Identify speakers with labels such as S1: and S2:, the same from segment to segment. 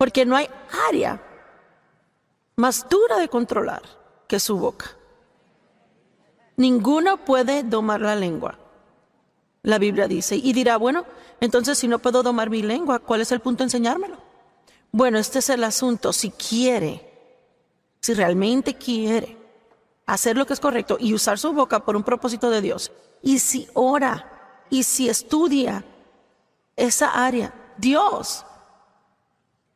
S1: Porque no hay área más dura de controlar que su boca. Ninguno puede domar la lengua, la Biblia dice. Y dirá, bueno, entonces si no puedo domar mi lengua, ¿cuál es el punto de enseñármelo? Bueno, este es el asunto. Si realmente quiere hacer lo que es correcto y usar su boca por un propósito de Dios, y si ora y si estudia esa área, Dios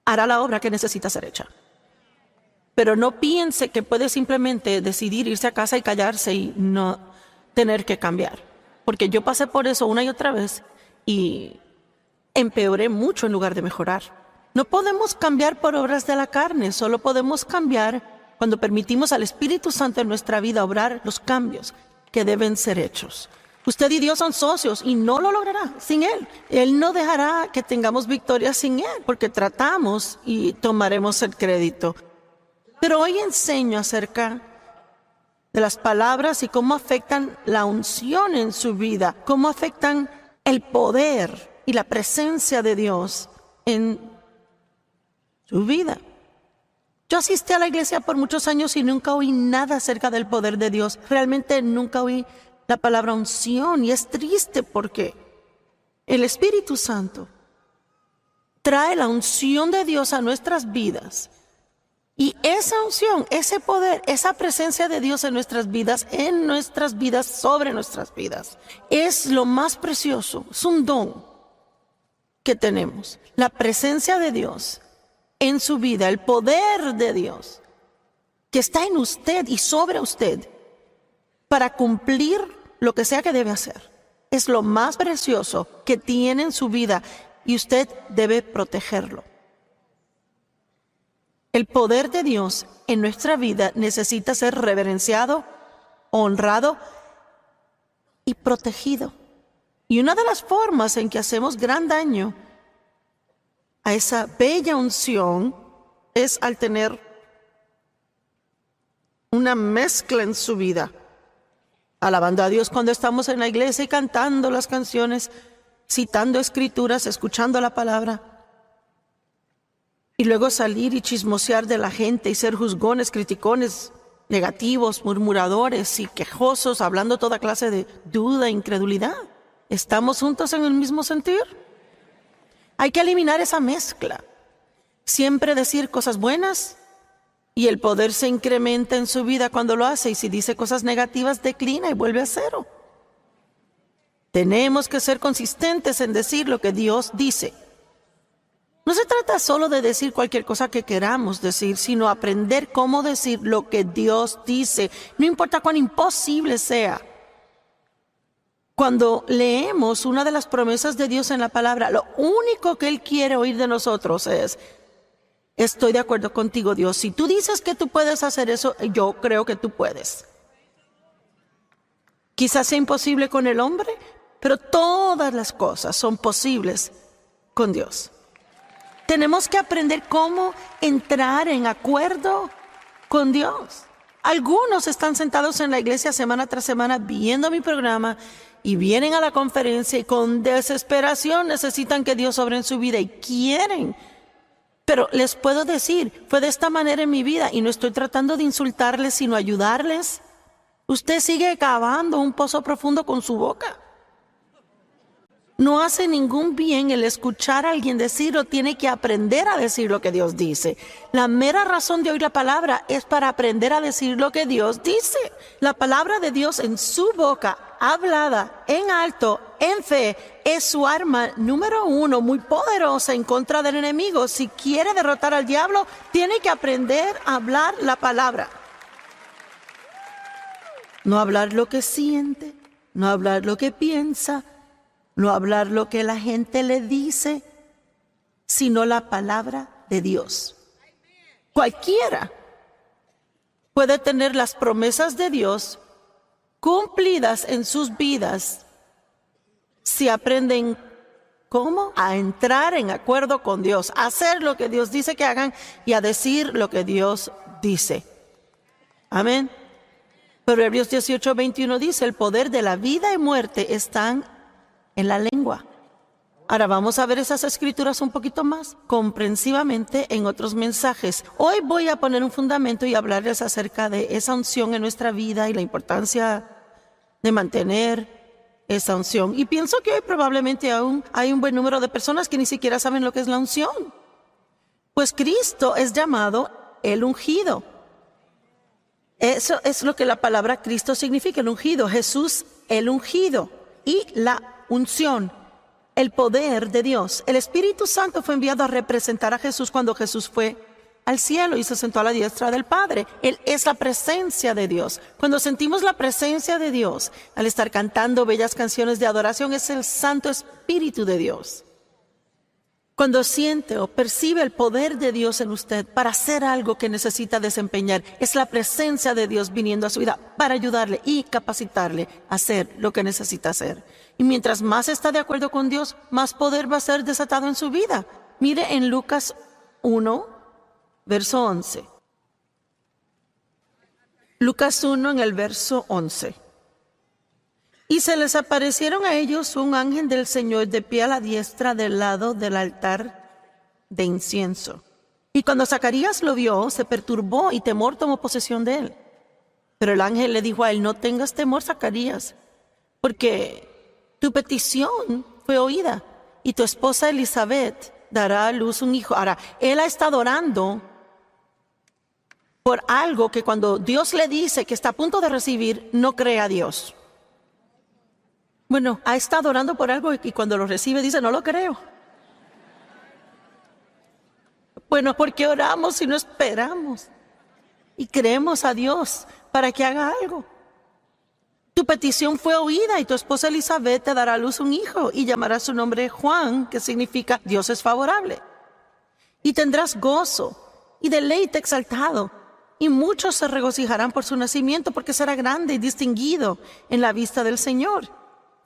S1: hará la obra que necesita ser hecha. Pero no piense que puede simplemente decidir irse a casa y callarse y no tener que cambiar. Porque yo pasé por eso una y otra vez y empeoré mucho en lugar de mejorar. No podemos cambiar por obras de la carne, solo podemos cambiar cuando permitimos al Espíritu Santo en nuestra vida obrar los cambios que deben ser hechos. Usted y Dios son socios y no lo logrará sin Él. Él no dejará que tengamos victoria sin Él, porque tratamos y tomaremos el crédito. Pero hoy enseño acerca de las palabras y cómo afectan la unción en su vida, cómo afectan el poder y la presencia de Dios en su vida. Yo asistí a la iglesia por muchos años y nunca oí nada acerca del poder de Dios. Realmente nunca oí la palabra unción, y es triste porque el Espíritu Santo trae la unción de Dios a nuestras vidas. Y esa unción, ese poder, esa presencia de Dios en nuestras vidas, sobre nuestras vidas, es lo más precioso, es un don que tenemos. La presencia de Dios en su vida, el poder de Dios que está en usted y sobre usted para cumplir lo que sea que debe hacer. Es lo más precioso que tiene en su vida y usted debe protegerlo. El poder de Dios en nuestra vida necesita ser reverenciado, honrado y protegido. Y una de las formas en que hacemos gran daño a esa bella unción es al tener una mezcla en su vida. Alabando a Dios cuando estamos en la iglesia y cantando las canciones, citando escrituras, escuchando la palabra. Y luego salir y chismosear de la gente y ser juzgones, criticones, negativos, murmuradores y quejosos, hablando toda clase de duda e incredulidad. ¿Estamos juntos en el mismo sentir? Hay que eliminar esa mezcla. Siempre decir cosas buenas y el poder se incrementa en su vida cuando lo hace, y si dice cosas negativas declina y vuelve a cero. Tenemos que ser consistentes en decir lo que Dios dice. No se trata solo de decir cualquier cosa que queramos decir, sino aprender cómo decir lo que Dios dice, no importa cuán imposible sea. Cuando leemos una de las promesas de Dios en la palabra, lo único que Él quiere oír de nosotros es: estoy de acuerdo contigo, Dios. Si tú dices que tú puedes hacer eso, yo creo que tú puedes. Quizás sea imposible con el hombre, pero todas las cosas son posibles con Dios. Tenemos que aprender cómo entrar en acuerdo con Dios. Algunos están sentados en la iglesia semana tras semana viendo mi programa y vienen a la conferencia y con desesperación necesitan que Dios obre en su vida y quieren. Pero les puedo decir, fue de esta manera en mi vida y no estoy tratando de insultarles, sino ayudarles. Usted sigue cavando un pozo profundo con su boca. No hace ningún bien el escuchar a alguien decirlo, tiene que aprender a decir lo que Dios dice. La mera razón de oír la palabra es para aprender a decir lo que Dios dice. La palabra de Dios en su boca, hablada en alto, en fe, es su arma número 1, muy poderosa en contra del enemigo. Si quiere derrotar al diablo, tiene que aprender a hablar la palabra. No hablar lo que siente, no hablar lo que piensa, no hablar lo que la gente le dice, sino la palabra de Dios. Cualquiera puede tener las promesas de Dios cumplidas en sus vidas si aprenden cómo a entrar en acuerdo con Dios, a hacer lo que Dios dice que hagan y a decir lo que Dios dice. Amén. Proverbios 18:21 dice: el poder de la vida y muerte están en la lengua. Ahora vamos a ver esas escrituras un poquito más comprensivamente en otros mensajes. Hoy voy a poner un fundamento y hablarles acerca de esa unción en nuestra vida y la importancia de mantener esa unción. Y pienso que hoy probablemente aún hay un buen número de personas que ni siquiera saben lo que es la unción. Pues Cristo es llamado el ungido. Eso es lo que la palabra Cristo significa, el ungido. Jesús, el ungido. Y la unción, el poder de Dios. El Espíritu Santo fue enviado a representar a Jesús cuando Jesús fue al cielo y se sentó a la diestra del Padre. Él es la presencia de Dios. Cuando sentimos la presencia de Dios, al estar cantando bellas canciones de adoración, es el Santo Espíritu de Dios. Cuando siente o percibe el poder de Dios en usted para hacer algo que necesita desempeñar, es la presencia de Dios viniendo a su vida para ayudarle y capacitarle a hacer lo que necesita hacer. Y mientras más está de acuerdo con Dios, más poder va a ser desatado en su vida. Mire en Lucas 1, verso 11. Lucas 1 en el verso 11. Y se les aparecieron a ellos un ángel del Señor de pie a la diestra del lado del altar de incienso. Y cuando Zacarías lo vio, se perturbó y temor tomó posesión de él. Pero el ángel le dijo a él: no tengas temor, Zacarías, porque tu petición fue oída y tu esposa Elizabeth dará a luz un hijo. Ahora, él ha estado orando por algo que cuando Dios le dice que está a punto de recibir, no cree a Dios. Bueno, ha estado orando por algo y cuando lo recibe dice: no lo creo. Bueno, ¿por qué oramos si no esperamos? Y creemos a Dios para que haga algo. Tu petición fue oída y tu esposa Elizabeth te dará a luz un hijo y llamará su nombre Juan, que significa Dios es favorable. Y tendrás gozo y deleite exaltado, y muchos se regocijarán por su nacimiento, porque será grande y distinguido en la vista del Señor.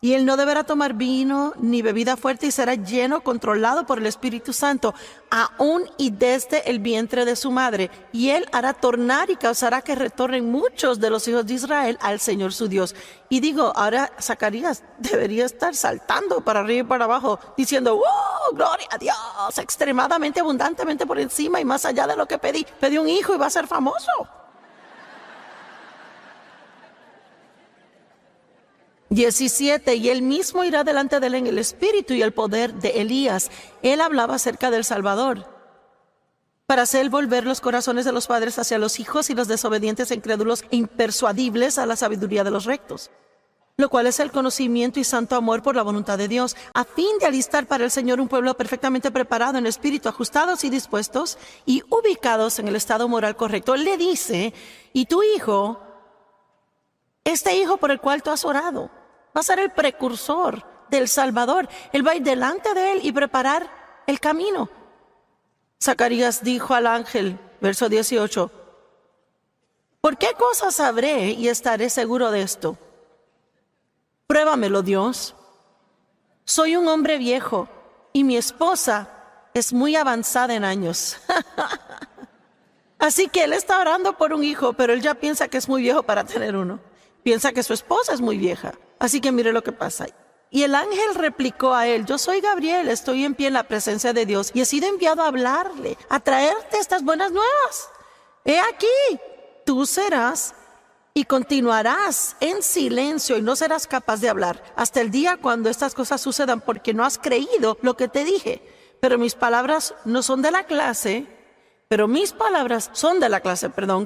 S1: Y él no deberá tomar vino ni bebida fuerte y será lleno, controlado por el Espíritu Santo, aún y desde el vientre de su madre. Y él hará tornar y causará que retornen muchos de los hijos de Israel al Señor su Dios. Y digo, ahora Zacarías debería estar saltando para arriba y para abajo, diciendo: ¡wow! ¡Gloria a Dios! Extremadamente, abundantemente por encima y más allá de lo que pedí. Pedí un hijo y va a ser famoso. 17. Y él mismo irá delante de él en el espíritu y el poder de Elías. Él hablaba acerca del Salvador, para hacer volver los corazones de los padres hacia los hijos y los desobedientes e incrédulos e impersuadibles a la sabiduría de los rectos, lo cual es el conocimiento y santo amor por la voluntad de Dios, a fin de alistar para el Señor un pueblo perfectamente preparado en espíritu, ajustados y dispuestos y ubicados en el estado moral correcto. Él le dice: y tu hijo, este hijo por el cual tú has orado, va a ser el precursor del Salvador. Él va a ir delante de él y preparar el camino. Zacarías dijo al ángel, verso 18: ¿por qué cosas sabré y estaré seguro de esto? Pruébamelo, Dios. Soy un hombre viejo y mi esposa es muy avanzada en años. Así que él está orando por un hijo, pero él ya piensa que es muy viejo para tener uno. Piensa que su esposa es muy vieja. Así que mire lo que pasa. Y el ángel replicó a él: yo soy Gabriel, estoy en pie en la presencia de Dios y he sido enviado a hablarle, a traerte estas buenas nuevas. He aquí, tú serás y continuarás en silencio y no serás capaz de hablar hasta el día cuando estas cosas sucedan, porque no has creído lo que te dije. Pero mis palabras son de la clase,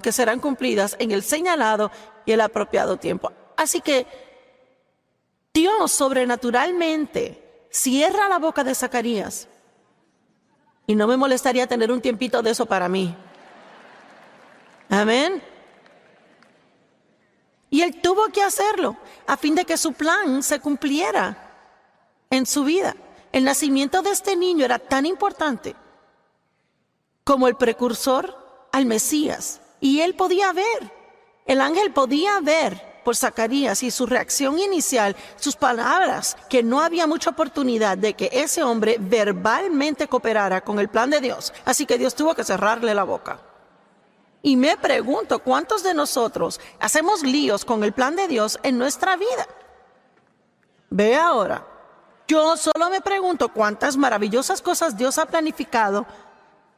S1: que serán cumplidas en el señalado y el apropiado tiempo. Así que Dios sobrenaturalmente cierra la boca de Zacarías. Y no me molestaría tener un tiempito de eso para mí. Amén. Y él tuvo que hacerlo a fin de que su plan se cumpliera en su vida. El nacimiento de este niño era tan importante como el precursor al Mesías. Y él podía ver, el ángel podía ver por Zacarías y su reacción inicial, sus palabras, que no había mucha oportunidad de que ese hombre verbalmente cooperara con el plan de Dios. Así que Dios tuvo que cerrarle la boca. Y me pregunto, ¿cuántos de nosotros hacemos líos con el plan de Dios en nuestra vida? Ve ahora, Yo solo me pregunto cuántas maravillosas cosas Dios ha planificado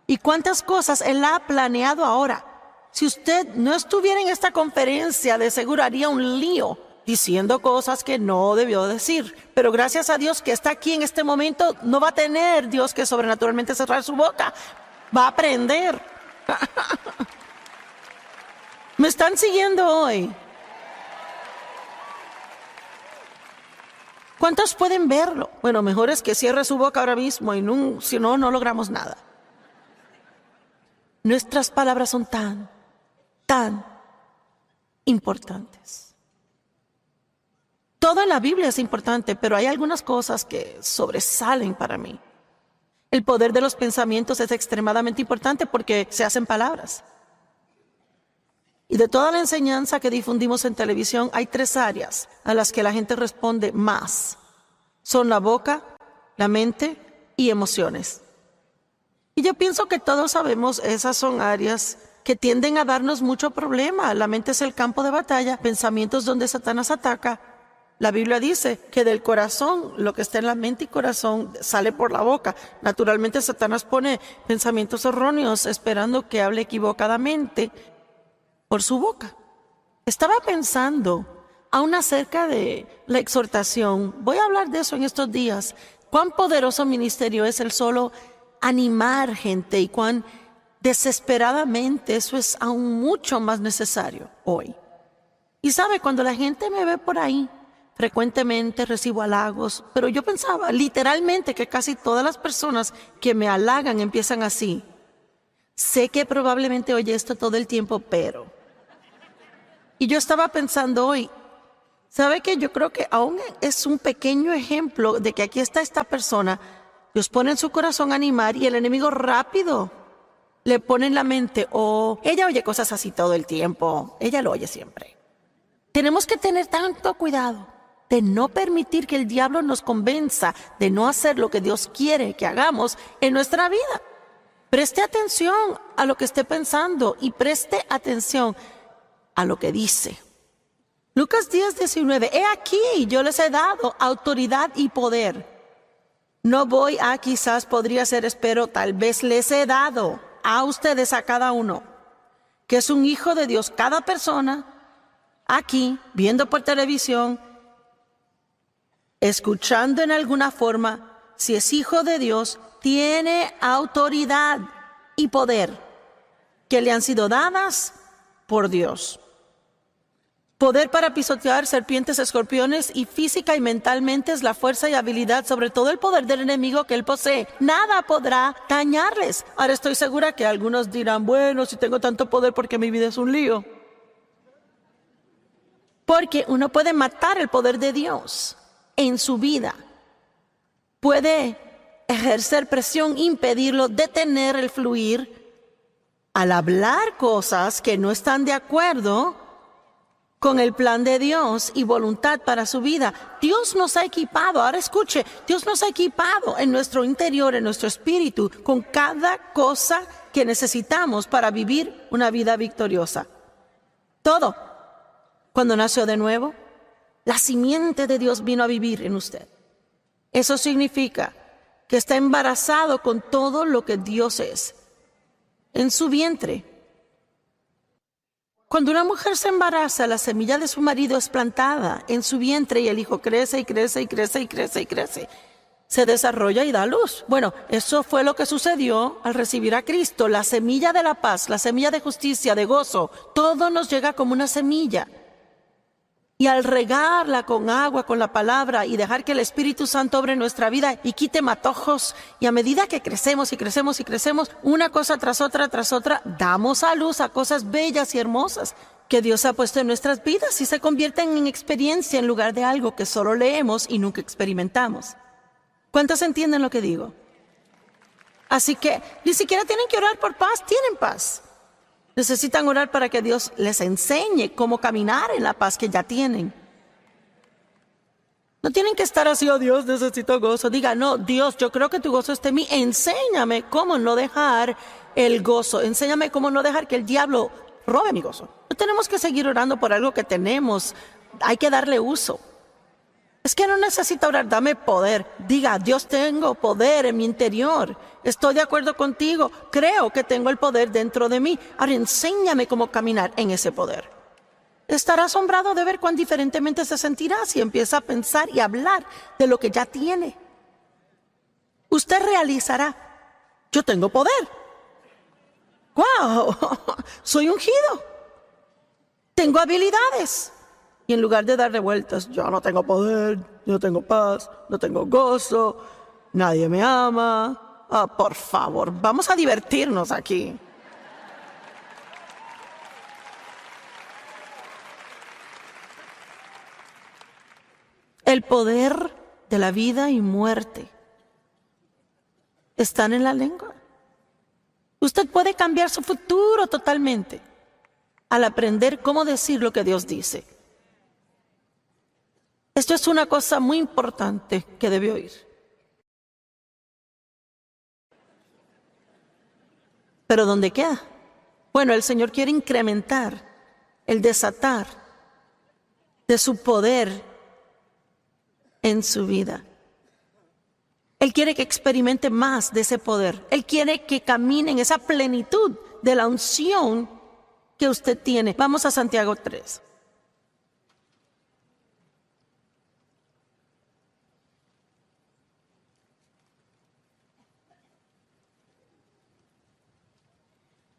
S1: y cuántas cosas Él ha planeado ahora. Si usted no estuviera en esta conferencia, de seguro haría un lío diciendo cosas que no debió decir. Pero gracias a Dios que está aquí en este momento, no va a tener Dios que sobrenaturalmente cerrar su boca. Va a aprender. ¿Me están siguiendo hoy? ¿Cuántos pueden verlo? Bueno, mejor es que cierre su boca ahora mismo y si no, no logramos nada. Nuestras palabras son tan importantes. Todo en la Biblia es importante, pero hay algunas cosas que sobresalen para mí. El poder de los pensamientos es extremadamente importante porque se hacen palabras. Y de toda la enseñanza que difundimos en televisión, hay 3 áreas a las que la gente responde más. Son la boca, la mente y emociones. Y yo pienso que todos sabemos, esas son áreas que tienden a darnos mucho problema. La mente es el campo de batalla, pensamientos donde Satanás ataca. La Biblia dice que del corazón, lo que está en la mente y corazón, sale por la boca. Naturalmente Satanás pone pensamientos erróneos esperando que hable equivocadamente por su boca. Estaba pensando aún acerca de la exhortación. Voy a hablar de eso en estos días. Cuán poderoso ministerio es el solo animar gente y cuán desesperadamente eso es aún mucho más necesario hoy. Y sabe, cuando la gente me ve por ahí, frecuentemente recibo halagos, pero yo pensaba literalmente que casi todas las personas que me halagan empiezan así. Sé que probablemente oye esto todo el tiempo, pero... Y yo estaba pensando hoy, ¿sabe qué? Yo creo que aún es un pequeño ejemplo de que aquí está esta persona, Dios pone en su corazón animar y el enemigo rápido le pone en la mente, ella oye cosas así todo el tiempo, ella lo oye siempre. Tenemos que tener tanto cuidado de no permitir que el diablo nos convenza de no hacer lo que Dios quiere que hagamos en nuestra vida. Preste atención a lo que esté pensando y preste atención a lo que dice. Lucas 10:19, he aquí, yo les he dado autoridad y poder. No voy a quizás, podría ser, espero, tal vez les he dado a ustedes, a cada uno, que es un hijo de Dios. Cada persona aquí, viendo por televisión, escuchando en alguna forma, si es hijo de Dios, tiene autoridad y poder que le han sido dadas por Dios. Poder para pisotear serpientes, escorpiones, y física y mentalmente es la fuerza y habilidad, sobre todo el poder del enemigo que él posee. Nada podrá dañarles. Ahora estoy segura que algunos dirán, bueno, si tengo tanto poder, ¿por qué mi vida es un lío? Porque uno puede matar el poder de Dios en su vida. Puede ejercer presión, impedirlo, detener el fluir al hablar cosas que no están de acuerdo con el plan de Dios y voluntad para su vida. Dios nos ha equipado, ahora escuche, Dios nos ha equipado en nuestro interior, en nuestro espíritu, con cada cosa que necesitamos para vivir una vida victoriosa. Todo. Cuando nació de nuevo, la simiente de Dios vino a vivir en usted. Eso significa que está embarazado con todo lo que Dios es. En su vientre. Cuando una mujer se embaraza, la semilla de su marido es plantada en su vientre y el hijo crece y crece y crece y crece y crece. Se desarrolla y da luz. Bueno, eso fue lo que sucedió al recibir a Cristo. La semilla de la paz, la semilla de justicia, de gozo, todo nos llega como una semilla. Y al regarla con agua, con la palabra y dejar que el Espíritu Santo obre en nuestra vida y quite matojos, y a medida que crecemos y crecemos y crecemos, una cosa tras otra, damos a luz a cosas bellas y hermosas que Dios ha puesto en nuestras vidas y se convierten en experiencia en lugar de algo que solo leemos y nunca experimentamos. ¿Cuántos entienden lo que digo? Así que ni siquiera tienen que orar por paz, tienen paz. Necesitan orar para que Dios les enseñe cómo caminar en la paz que ya tienen. No tienen que estar así, oh Dios, necesito gozo. Diga, no, Dios, yo creo que tu gozo esté en mí. Enséñame cómo no dejar el gozo. Enséñame cómo no dejar que el diablo robe mi gozo. No tenemos que seguir orando por algo que tenemos. Hay que darle uso. Es que no necesito orar, dame poder. Diga, Dios, tengo poder en mi interior. Estoy de acuerdo contigo. Creo que tengo el poder dentro de mí. Ahora enséñame cómo caminar en ese poder. Estará asombrado de ver cuán diferentemente se sentirá si empieza a pensar y hablar de lo que ya tiene. Usted realizará, yo tengo poder. ¡Wow! Soy ungido. Tengo habilidades. Y en lugar de darle vueltas, yo no tengo poder, yo no tengo paz, no tengo gozo, nadie me ama. Ah, por favor, vamos a divertirnos aquí. El poder de la vida y muerte están en la lengua. Usted puede cambiar su futuro totalmente al aprender cómo decir lo que Dios dice. Esto es una cosa muy importante que debe oír. ¿Pero dónde queda? Bueno, el Señor quiere incrementar el desatar de su poder en su vida. Él quiere que experimente más de ese poder. Él quiere que camine en esa plenitud de la unción que usted tiene. Vamos a Santiago 3.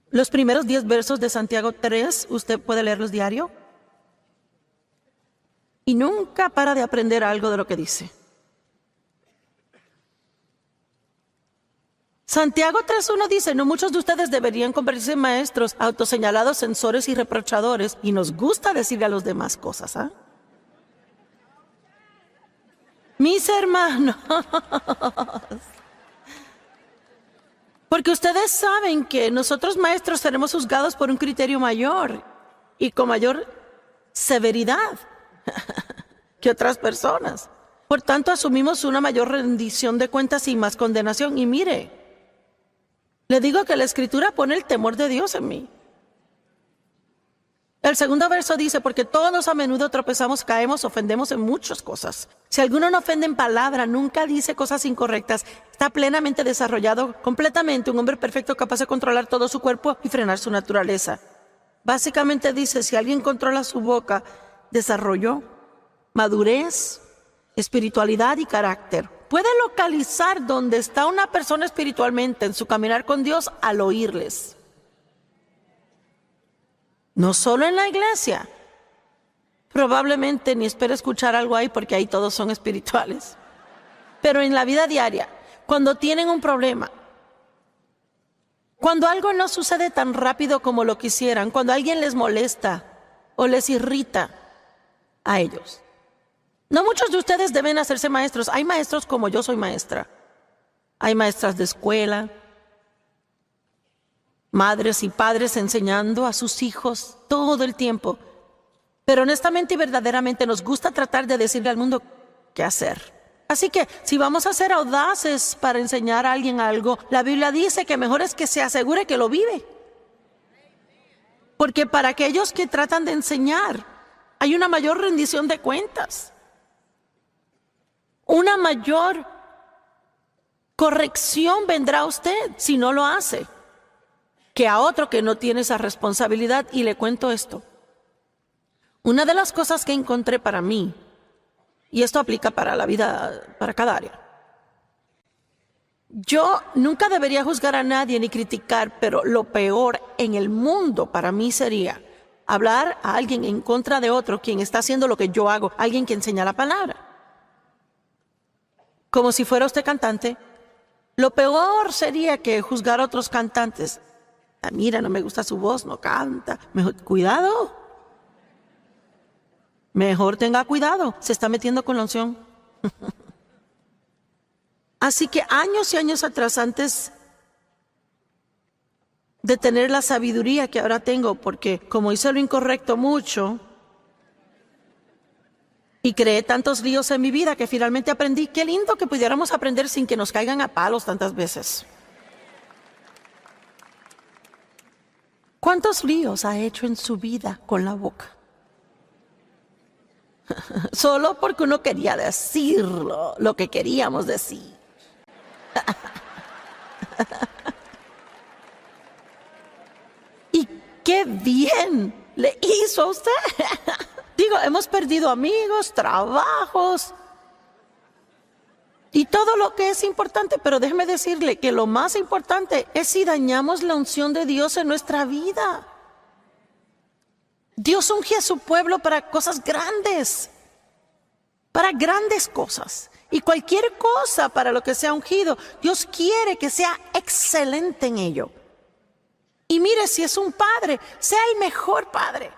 S1: Los primeros 10 versos de Santiago 3, usted puede leerlos diario. Y nunca para de aprender algo de lo que dice. Santiago 3.1 dice, no muchos de ustedes deberían convertirse en maestros, autoseñalados, censores y reprochadores. Y nos gusta decirle a los demás cosas, ¿ah? Mis hermanos. Porque ustedes saben que nosotros maestros seremos juzgados por un criterio mayor y con mayor severidad que otras personas. Por tanto, asumimos una mayor rendición de cuentas y más condenación. Y mire, le digo que la Escritura pone el temor de Dios en mí. El segundo verso dice, porque todos a menudo tropezamos, caemos, ofendemos en muchas cosas. Si alguno no ofende en palabra, nunca dice cosas incorrectas, está plenamente desarrollado, completamente un hombre perfecto capaz de controlar todo su cuerpo y frenar su naturaleza. Básicamente dice, si alguien controla su boca, desarrolló madurez, espiritualidad y carácter. Puede localizar dónde está una persona espiritualmente en su caminar con Dios al oírles. No solo en la iglesia. Probablemente ni espere escuchar algo ahí porque ahí todos son espirituales. Pero en la vida diaria, cuando tienen un problema, cuando algo no sucede tan rápido como lo quisieran, cuando alguien les molesta o les irrita a ellos. No muchos de ustedes deben hacerse maestros. Hay maestros como yo soy maestra. Hay maestras de escuela, madres y padres enseñando a sus hijos todo el tiempo. Pero honestamente y verdaderamente nos gusta tratar de decirle al mundo qué hacer. Así que si vamos a ser audaces para enseñar a alguien algo, la Biblia dice que mejor es que se asegure que lo vive. Porque para aquellos que tratan de enseñar, hay una mayor rendición de cuentas. Una mayor corrección vendrá a usted si no lo hace, que a otro que no tiene esa responsabilidad. Y le cuento esto. Una de las cosas que encontré para mí, y esto aplica para la vida, para cada área. Yo nunca debería juzgar a nadie ni criticar, pero lo peor en el mundo para mí sería hablar a alguien en contra de otro, quien está haciendo lo que yo hago, alguien que enseña la palabra. Como si fuera usted cantante. Lo peor sería que juzgar a otros cantantes. Ah, mira, no me gusta su voz, no canta. Mejor, cuidado. Mejor tenga cuidado, se está metiendo con la unción. Así que años y años atrás, antes de tener la sabiduría que ahora tengo, porque como hice lo incorrecto mucho y creé tantos líos en mi vida que finalmente aprendí, qué lindo que pudiéramos aprender sin que nos caigan a palos tantas veces. ¿Cuántos líos ha hecho en su vida con la boca? Solo porque uno quería decirlo, lo que queríamos decir. Y qué bien le hizo a usted. Digo, hemos perdido amigos, trabajos y todo lo que es importante, pero déjeme decirle que lo más importante es si dañamos la unción de Dios en nuestra vida. Dios unge a su pueblo para cosas grandes, para grandes cosas. Y cualquier cosa para lo que sea ungido, Dios quiere que sea excelente en ello. Y mire, si es un padre, sea el mejor padre.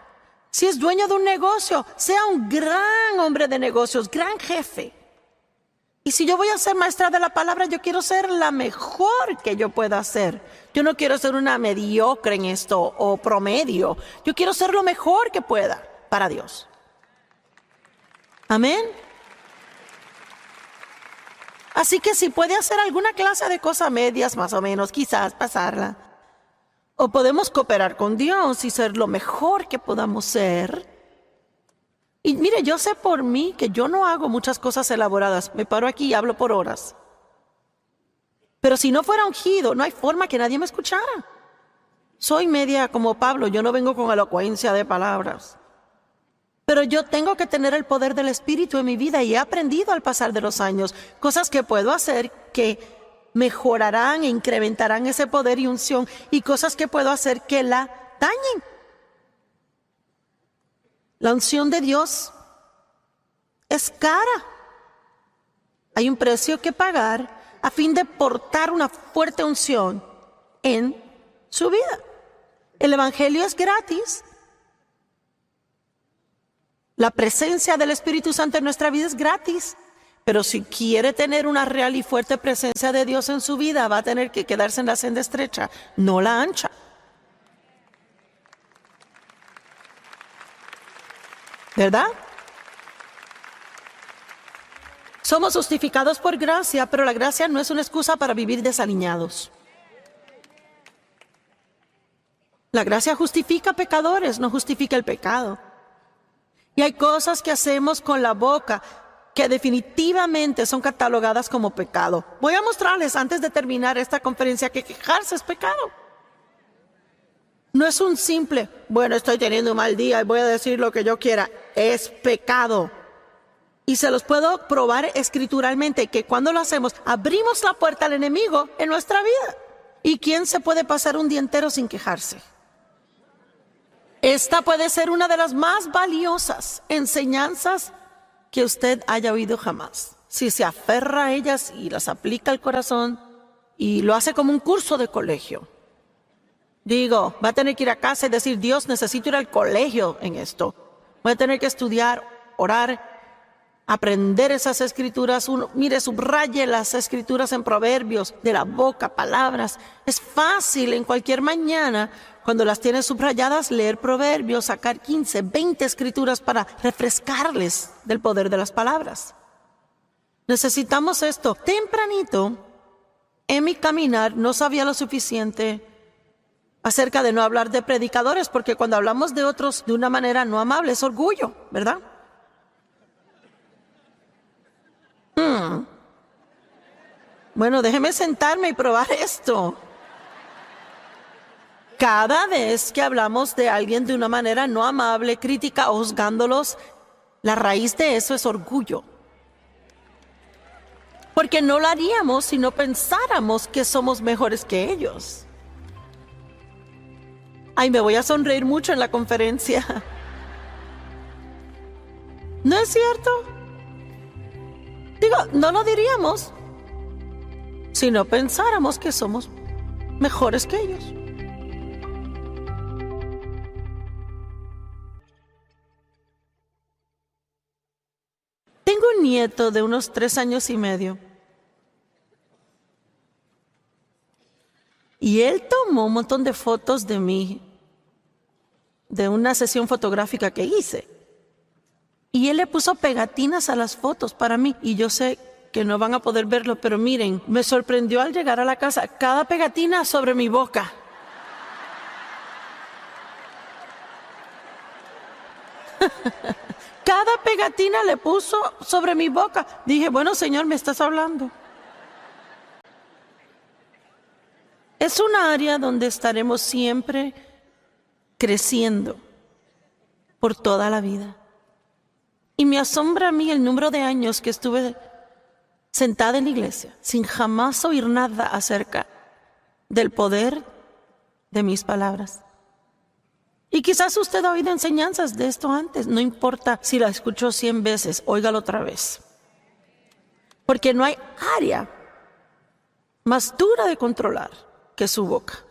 S1: Si es dueño de un negocio, sea un gran hombre de negocios, gran jefe. Y si yo voy a ser maestra de la palabra, yo quiero ser la mejor que yo pueda ser. Yo no quiero ser una mediocre en esto o promedio. Yo quiero ser lo mejor que pueda para Dios. Amén. Así que si puede hacer alguna clase de cosas medias, más o menos, quizás pasarla. O podemos cooperar con Dios y ser lo mejor que podamos ser. Y mire, yo sé por mí que yo no hago muchas cosas elaboradas. Me paro aquí y hablo por horas. Pero si no fuera ungido, no hay forma que nadie me escuchara. Soy media como Pablo, yo no vengo con elocuencia de palabras. Pero yo tengo que tener el poder del Espíritu en mi vida y he aprendido al pasar de los años cosas que puedo hacer que mejorarán e incrementarán ese poder y unción, y cosas que puedo hacer que la dañen. La unción de Dios es cara. Hay un precio que pagar a fin de portar una fuerte unción en su vida. El Evangelio es gratis. La presencia del Espíritu Santo en nuestra vida es gratis. Pero si quiere tener una real y fuerte presencia de Dios en su vida, va a tener que quedarse en la senda estrecha, no la ancha. ¿Verdad? Somos justificados por gracia, pero la gracia no es una excusa para vivir desaliñados. La gracia justifica pecadores, no justifica el pecado. Y hay cosas que hacemos con la boca que definitivamente son catalogadas como pecado. Voy a mostrarles antes de terminar esta conferencia que quejarse es pecado. No es un simple, bueno, estoy teniendo un mal día y voy a decir lo que yo quiera. Es pecado. Y se los puedo probar escrituralmente que cuando lo hacemos, abrimos la puerta al enemigo en nuestra vida. ¿Y quién se puede pasar un día entero sin quejarse? Esta puede ser una de las más valiosas enseñanzas que usted haya oído jamás. Si se aferra a ellas y las aplica al corazón y lo hace como un curso de colegio. Digo, va a tener que ir a casa y decir, Dios, necesito ir al colegio en esto. Voy a tener que estudiar, orar, aprender esas escrituras. Mire, subraye las escrituras en Proverbios, de la boca, palabras. Es fácil en cualquier mañana, cuando las tiene subrayadas, leer Proverbios, sacar 15, 20 escrituras para refrescarles del poder de las palabras. Necesitamos esto. Tempranito, en mi caminar, no sabía lo suficiente acerca de no hablar de predicadores, porque cuando hablamos de otros de una manera no amable es orgullo, ¿verdad? Bueno, déjeme sentarme y probar esto. Cada vez que hablamos de alguien de una manera no amable, crítica o juzgándolos, la raíz de eso es orgullo. Porque no lo haríamos si no pensáramos que somos mejores que ellos. Ay, me voy a sonreír mucho en la conferencia. ¿No es cierto? Digo, no lo diríamos si no pensáramos que somos mejores que ellos. Tengo un nieto de unos 3 años y medio. Y él tomó un montón de fotos de mí, de una sesión fotográfica que hice. Y él le puso pegatinas a las fotos para mí. Y yo sé que no van a poder verlo, pero miren, me sorprendió al llegar a la casa, cada pegatina sobre mi boca. Cada pegatina le puso sobre mi boca. Dije, bueno, Señor, me estás hablando. Es un área donde estaremos siempre creciendo por toda la vida. Y me asombra a mí el número de años que estuve sentada en la iglesia sin jamás oír nada acerca del poder de mis palabras. Y quizás usted ha oído enseñanzas de esto antes. No importa si la escuchó 100 veces, óigalo otra vez. Porque no hay área más dura de controlar que su boca.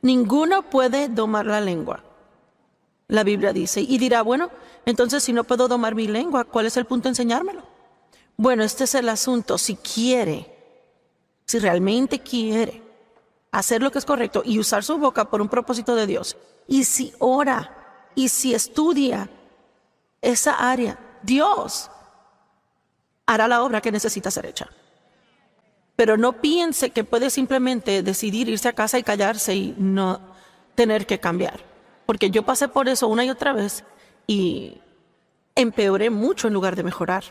S1: Ninguno puede domar la lengua, la Biblia dice. Y dirá, bueno, entonces si no puedo domar mi lengua, ¿cuál es el punto de enseñármelo? Bueno, este es el asunto. Si realmente quiere hacer lo que es correcto y usar su boca por un propósito de Dios, y si ora y si estudia esa área, Dios hará la obra que necesita ser hecha. Pero no piense que puede simplemente decidir irse a casa y callarse y no tener que cambiar. Porque yo pasé por eso una y otra vez y empeoré mucho en lugar de mejorar.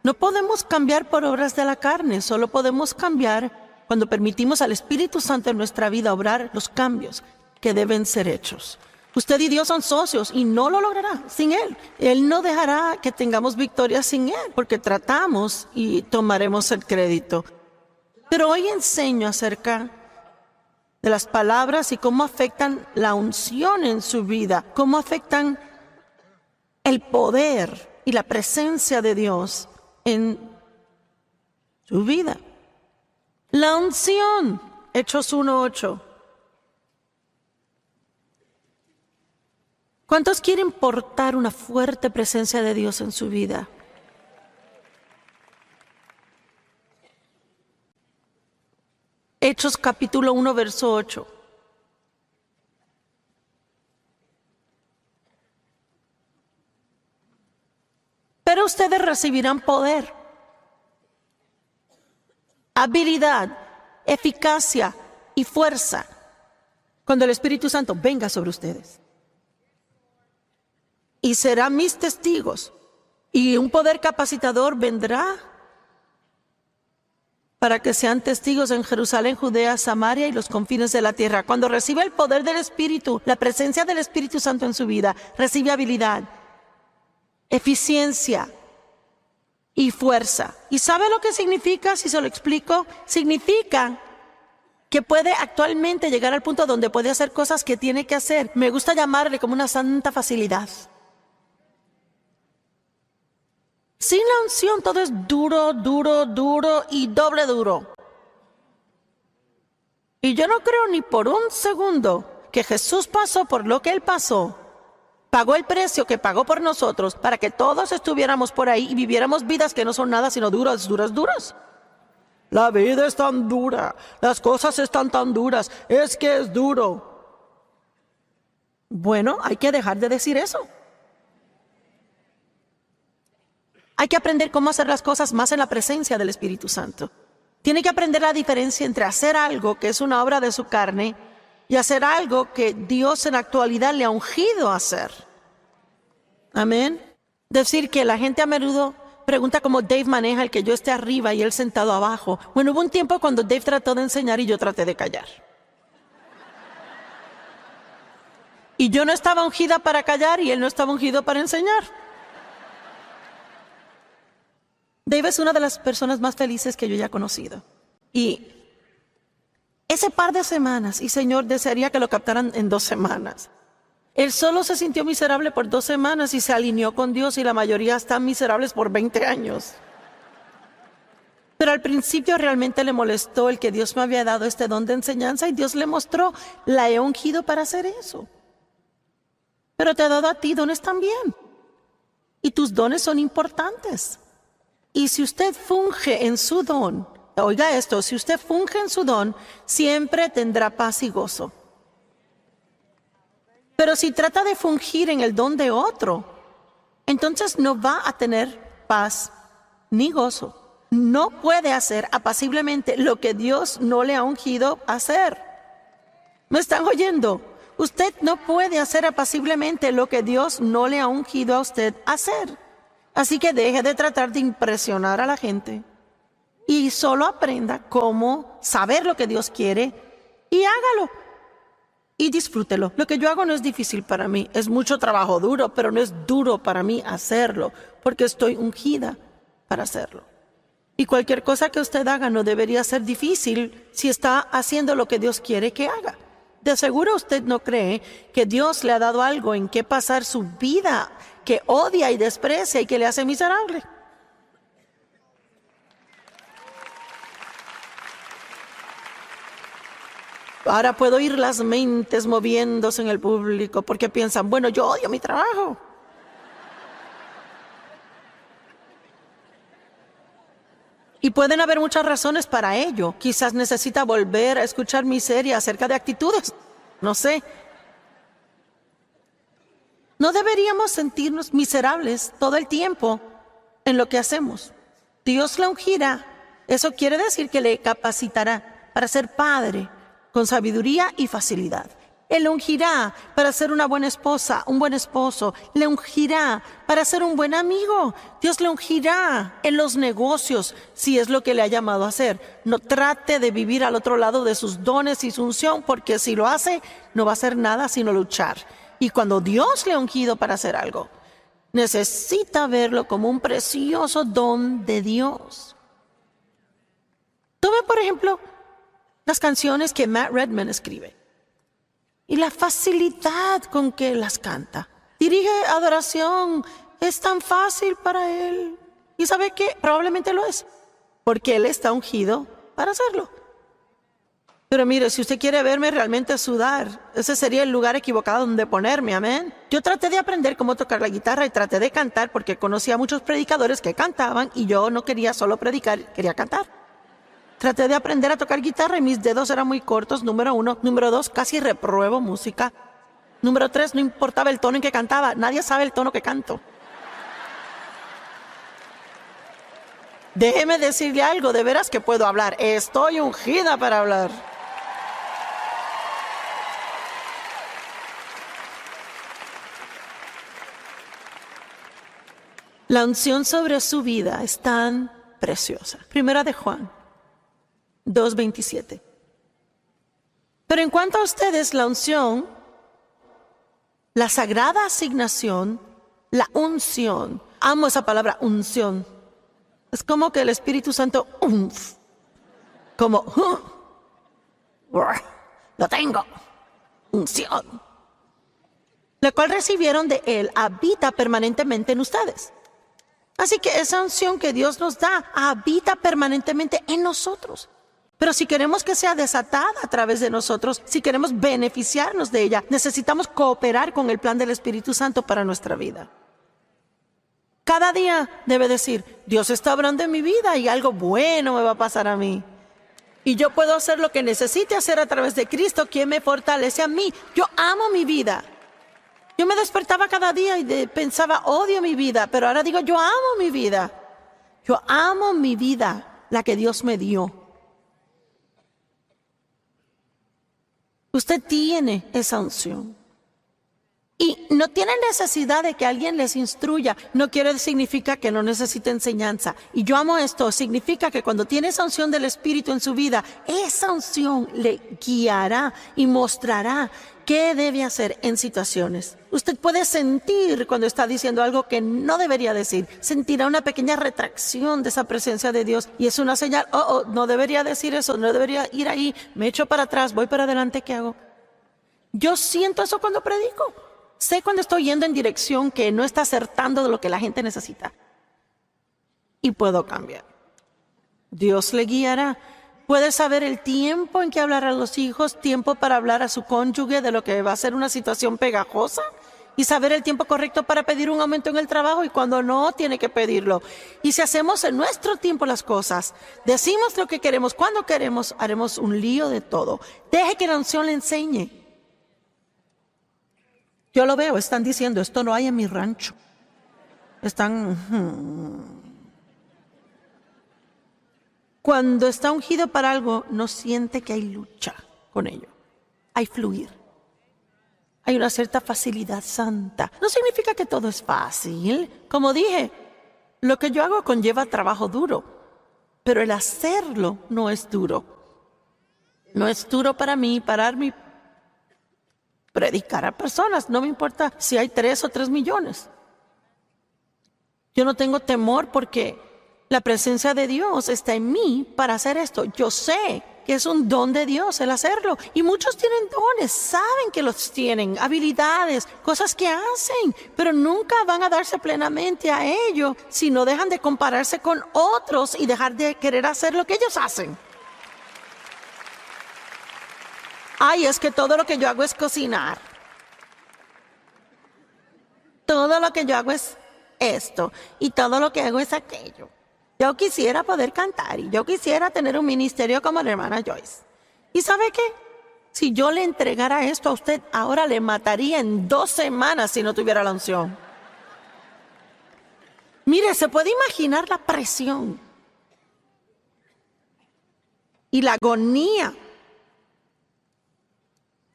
S1: No podemos cambiar por obras de la carne, solo podemos cambiar cuando permitimos al Espíritu Santo en nuestra vida obrar los cambios que deben ser hechos. Usted y Dios son socios y no lo logrará sin Él. Él no dejará que tengamos victoria sin Él, porque tratamos y tomaremos el crédito. Pero hoy enseño acerca de las palabras y cómo afectan la unción en su vida, cómo afectan el poder y la presencia de Dios en su vida. La unción, Hechos 1:8. ¿Cuántos quieren portar una fuerte presencia de Dios en su vida? Hechos capítulo 1, verso 8. Pero ustedes recibirán poder, habilidad, eficacia y fuerza cuando el Espíritu Santo venga sobre ustedes. Y serán mis testigos. Y un poder capacitador vendrá para que sean testigos en Jerusalén, Judea, Samaria y los confines de la tierra. Cuando recibe el poder del Espíritu, la presencia del Espíritu Santo en su vida, recibe habilidad, eficiencia y fuerza. ¿Y sabe lo que significa? Si se lo explico, significa que puede actualmente llegar al punto donde puede hacer cosas que tiene que hacer. Me gusta llamarle como una santa facilidad. Sin la unción todo es duro, duro, duro y doble duro. Y yo no creo ni por un segundo que Jesús pasó por lo que Él pasó, pagó el precio que pagó por nosotros para que todos estuviéramos por ahí y viviéramos vidas que no son nada sino duras, duras, duras. La vida es tan dura, las cosas están tan duras, es que es duro. Bueno, hay que dejar de decir eso. Hay que aprender cómo hacer las cosas más en la presencia del Espíritu Santo. Tiene que aprender la diferencia entre hacer algo que es una obra de su carne y hacer algo que Dios en la actualidad le ha ungido a hacer. Amén. Decir que la gente a menudo pregunta cómo Dave maneja el que yo esté arriba y él sentado abajo. Bueno, hubo un tiempo cuando Dave trató de enseñar y yo traté de callar. Y yo no estaba ungida para callar y él no estaba ungido para enseñar. Dave es una de las personas más felices que yo haya conocido. Y ese par de semanas, y Señor, desearía que lo captaran en 2 semanas. Él solo se sintió miserable por 2 semanas y se alineó con Dios, y la mayoría están miserables por 20 años. Pero al principio realmente le molestó el que Dios me había dado este don de enseñanza y Dios le mostró, la he ungido para hacer eso. Pero te ha dado a ti dones también. Y tus dones son importantes. Y si usted funge en su don, oiga esto, si usted funge en su don, siempre tendrá paz y gozo. Pero si trata de fungir en el don de otro, entonces no va a tener paz ni gozo. No puede hacer apaciblemente lo que Dios no le ha ungido hacer. ¿Me están oyendo? Usted no puede hacer apaciblemente lo que Dios no le ha ungido a usted a hacer. Así que deje de tratar de impresionar a la gente y solo aprenda cómo saber lo que Dios quiere y hágalo. Y disfrútelo. Lo que yo hago no es difícil para mí, es mucho trabajo duro, pero no es duro para mí hacerlo, porque estoy ungida para hacerlo. Y cualquier cosa que usted haga no debería ser difícil si está haciendo lo que Dios quiere que haga. De seguro usted no cree que Dios le ha dado algo en qué pasar su vida que odia y desprecia y que le hace miserable. Ahora puedo oír las mentes moviéndose en el público porque piensan, bueno, yo odio mi trabajo. Y pueden haber muchas razones para ello. Quizás necesita volver a escuchar mi serie acerca de actitudes. No sé. No deberíamos sentirnos miserables todo el tiempo en lo que hacemos. Dios la ungirá. Eso quiere decir que le capacitará para ser padre con sabiduría y facilidad. Él ungirá para ser una buena esposa, un buen esposo. Le ungirá para ser un buen amigo. Dios le ungirá en los negocios, si es lo que le ha llamado a hacer. No trate de vivir al otro lado de sus dones y su unción, porque si lo hace, no va a hacer nada sino luchar. Y cuando Dios le ha ungido para hacer algo, necesita verlo como un precioso don de Dios. Tome, por ejemplo, las canciones que Matt Redman escribe y la facilidad con que las canta. Dirige adoración, es tan fácil para él. ¿Y sabe qué? Probablemente lo es, porque él está ungido para hacerlo. Pero mire, si usted quiere verme realmente sudar, ese sería el lugar equivocado donde ponerme, amén. Yo traté de aprender cómo tocar la guitarra y traté de cantar porque conocía a muchos predicadores que cantaban y yo no quería solo predicar, quería cantar. Traté de aprender a tocar guitarra y mis dedos eran muy cortos, número 1. Número 2, casi repruebo música. Número 3, no importaba el tono en que cantaba. Nadie sabe el tono que canto. Déjeme decirle algo, de veras que puedo hablar. Estoy ungida para hablar. La unción sobre su vida es tan preciosa. Primera de Juan 2:27. Pero en cuanto a ustedes, la unción, la sagrada asignación, la unción, amo esa palabra unción. Es como que el Espíritu Santo, como, lo tengo, unción, la cual recibieron de Él, habita permanentemente en ustedes. Así que esa unción que Dios nos da, habita permanentemente en nosotros. Pero si queremos que sea desatada a través de nosotros, si queremos beneficiarnos de ella, necesitamos cooperar con el plan del Espíritu Santo para nuestra vida. Cada día debe decir, Dios está obrando en mi vida y algo bueno me va a pasar a mí. Y yo puedo hacer lo que necesite hacer a través de Cristo, quien me fortalece a mí. Yo amo mi vida. Yo me despertaba cada día y pensaba, odio mi vida, pero ahora digo, yo amo mi vida. Yo amo mi vida, la que Dios me dio. Usted tiene esa unción. Y no tiene necesidad de que alguien les instruya. No significa que no necesite enseñanza. Y yo amo esto. Significa que cuando tiene esa unción del Espíritu en su vida, esa unción le guiará y mostrará qué debe hacer en situaciones. Usted puede sentir cuando está diciendo algo que no debería decir. Sentirá una pequeña retracción de esa presencia de Dios. Y es una señal, no debería decir eso, no debería ir ahí. Me echo para atrás, voy para adelante, ¿qué hago? Yo siento eso cuando predico. Sé cuando estoy yendo en dirección que no está acertando de lo que la gente necesita. Y puedo cambiar. Dios le guiará. Puede saber el tiempo en que hablar a los hijos, tiempo para hablar a su cónyuge de lo que va a ser una situación pegajosa y saber el tiempo correcto para pedir un aumento en el trabajo y cuando no, tiene que pedirlo. Y si hacemos en nuestro tiempo las cosas, decimos lo que queremos, cuando queremos, haremos un lío de todo. Deje que la unción le enseñe. Yo lo veo, están diciendo, esto no hay en mi rancho. Cuando está ungido para algo, no siente que hay lucha con ello. Hay fluir. Hay una cierta facilidad santa. No significa que todo es fácil. Como dije, lo que yo hago conlleva trabajo duro, pero el hacerlo no es duro. No es duro para mí pararme, predicar a personas. No me importa si hay 3 o 3 millones. Yo no tengo temor porque la presencia de Dios está en mí para hacer esto. Yo sé que es un don de Dios el hacerlo. Y muchos tienen dones, saben que los tienen, habilidades, cosas que hacen, pero nunca van a darse plenamente a ello si no dejan de compararse con otros y dejar de querer hacer lo que ellos hacen. Ay, es que todo lo que yo hago es cocinar. Todo lo que yo hago es esto y todo lo que hago es aquello. Yo quisiera poder cantar y yo quisiera tener un ministerio como la hermana Joyce. ¿Y sabe qué? Si yo le entregara esto a usted, ahora le mataría en 2 semanas si no tuviera la unción. Mire, se puede imaginar la presión y la agonía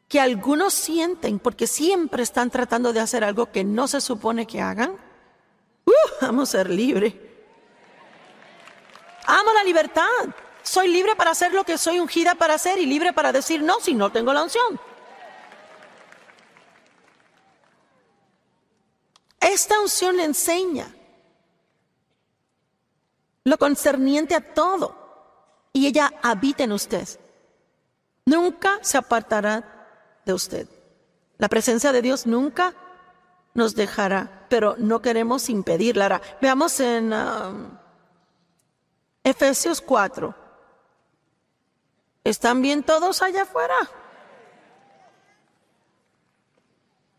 S1: que algunos sienten porque siempre están tratando de hacer algo que no se supone que hagan. Vamos a ser libres. Amo la libertad. Soy libre para hacer lo que soy ungida para hacer y libre para decir no si no tengo la unción. Esta unción le enseña lo concerniente a todo y ella habita en usted. Nunca se apartará de usted. La presencia de Dios nunca nos dejará, pero no queremos impedirla. Ahora, veamos en Efesios 4. ¿Están bien todos allá afuera?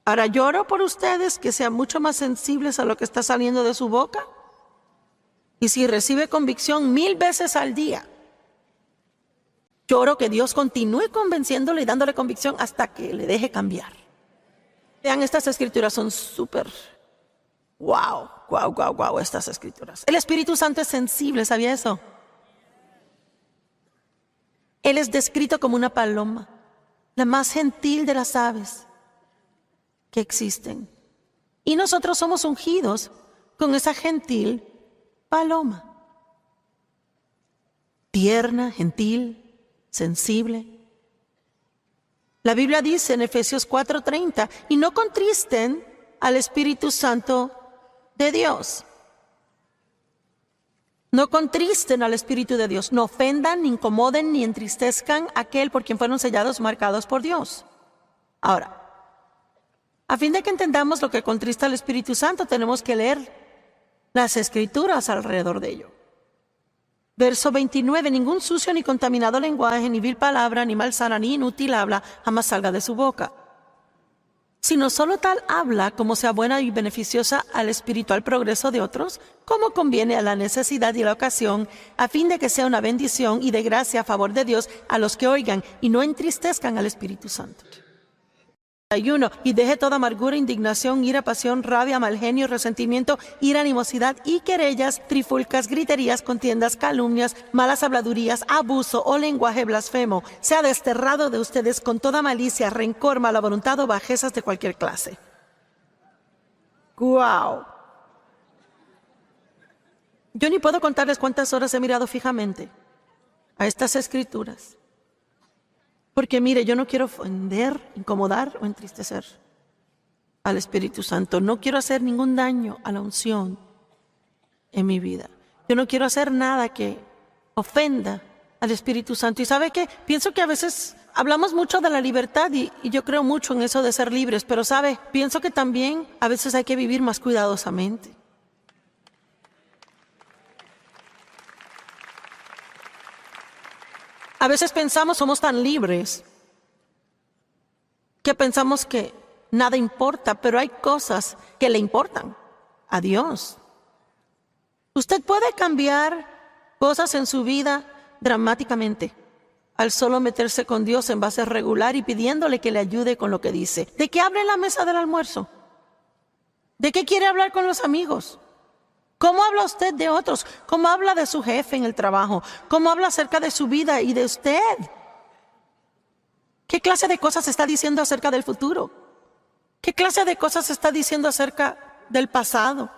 S1: Ahora lloro por ustedes que sean mucho más sensibles a lo que está saliendo de su boca. Y si recibe convicción 1000 veces al día, lloro que Dios continúe convenciéndole y dándole convicción hasta que le deje cambiar. Vean, estas escrituras son súper wow, estas escrituras. El Espíritu Santo es sensible, ¿sabía eso? Él es descrito como una paloma, la más gentil de las aves que existen. Y nosotros somos ungidos con esa gentil paloma. Tierna, gentil, sensible. La Biblia dice en Efesios 4:30, y no contristen al Espíritu Santo de Dios. No contristen al Espíritu de Dios. No ofendan, ni incomoden, ni entristezcan a aquel por quien fueron sellados, marcados por Dios. Ahora, a fin de que entendamos lo que contrista al Espíritu Santo, tenemos que leer las Escrituras alrededor de ello. Verso 29, ningún sucio ni contaminado lenguaje, ni vil palabra, ni malsana, ni inútil habla, jamás salga de su boca. Sino solo tal habla como sea buena y beneficiosa al espiritual progreso de otros, como conviene a la necesidad y la ocasión, a fin de que sea una bendición y de gracia a favor de Dios a los que oigan y no entristezcan al Espíritu Santo. Y deje toda amargura, indignación, ira, pasión, rabia, mal genio, resentimiento, ira, animosidad y querellas, trifulcas, griterías, contiendas, calumnias, malas habladurías, abuso o lenguaje blasfemo. Sea desterrado de ustedes con toda malicia, rencor, mala voluntad o bajezas de cualquier clase. ¡Guau! Yo ni puedo contarles cuántas horas he mirado fijamente a estas escrituras. Porque mire, yo no quiero ofender, incomodar o entristecer al Espíritu Santo. No quiero hacer ningún daño a la unción en mi vida. Yo no quiero hacer nada que ofenda al Espíritu Santo. ¿Y sabe qué? Pienso que a veces hablamos mucho de la libertad y yo creo mucho en eso de ser libres. Pero sabe, pienso que también a veces hay que vivir más cuidadosamente. A veces pensamos somos tan libres que pensamos que nada importa, pero hay cosas que le importan a Dios. Usted puede cambiar cosas en su vida dramáticamente al solo meterse con Dios en base regular y pidiéndole que le ayude con lo que dice. ¿De qué habla en la mesa del almuerzo? ¿De qué quiere hablar con los amigos? ¿Cómo habla usted de otros? ¿Cómo habla de su jefe en el trabajo? ¿Cómo habla acerca de su vida y de usted? ¿Qué clase de cosas está diciendo acerca del futuro? ¿Qué clase de cosas está diciendo acerca del pasado?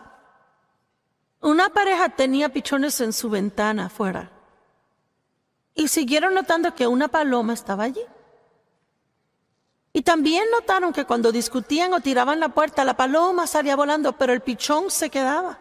S1: Una pareja tenía pichones en su ventana afuera y siguieron notando que una paloma estaba allí. Y también notaron que cuando discutían o tiraban la puerta, la paloma salía volando, pero el pichón se quedaba.